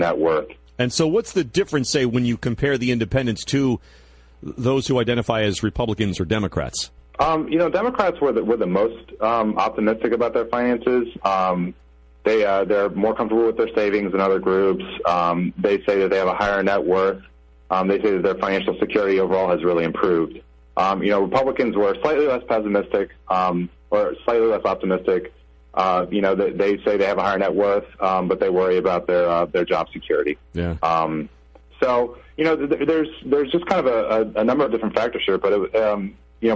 net worth. And so what's the difference, say, when you compare the independents to those who identify as Republicans or Democrats? Democrats were the most optimistic about their finances. They're more comfortable with their savings than other groups. They say that they have a higher net worth. They say that their financial security overall has really improved. Republicans were slightly less pessimistic or slightly less optimistic. They say they have a higher net worth, but they worry about their job security. Yeah. There's just kind of a number of different factors here, but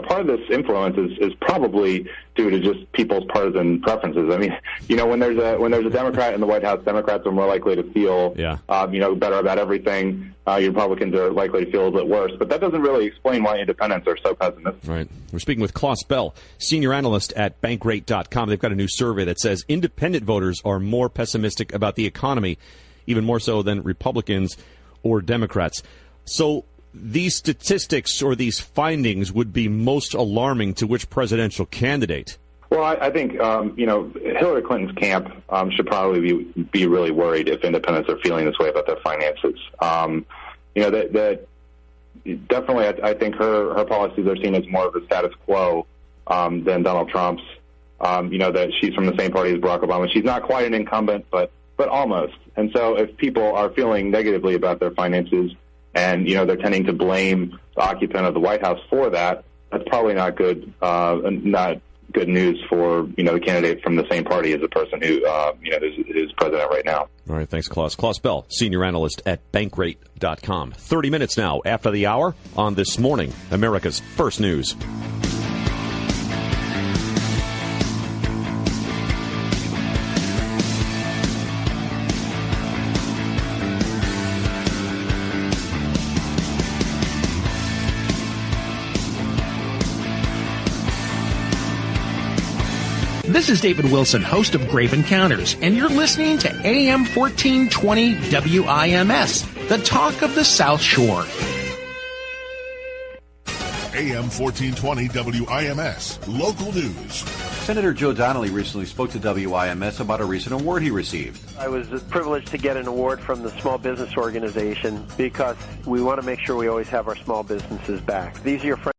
part of this influence is probably due to just people's partisan preferences. I mean, when there's a Democrat in the White House, Democrats are more likely to feel, better about everything. Republicans are likely to feel a bit worse. But that doesn't really explain why independents are so pessimistic. Right. We're speaking with Klaus Bell, senior analyst at Bankrate.com. They've got a new survey that says independent voters are more pessimistic about the economy, even more so than Republicans or Democrats. So these statistics or these findings would be most alarming to which presidential candidate? Well, I think, Hillary Clinton's camp should probably be really worried if independents are feeling this way about their finances. Definitely, I think her policies are seen as more of a status quo than Donald Trump's. That she's from the same party as Barack Obama. She's not quite an incumbent, but almost. And so if people are feeling negatively about their finances and, they're tending to blame the occupant of the White House for that, that's probably not good news for, the candidate from the same party as the person who, is president right now. All right. Thanks, Klaus. Klaus Bell, senior analyst at Bankrate.com. 30 minutes now after the hour on This Morning, America's First News. This is David Wilson, host of Grave Encounters, and you're listening to AM 1420 WIMS, the talk of the South Shore. AM 1420 WIMS, local news. Senator Joe Donnelly recently spoke to WIMS about a recent award he received. I was privileged to get an award from the Small Business Organization because we want to make sure we always have our small businesses back. These are your friends.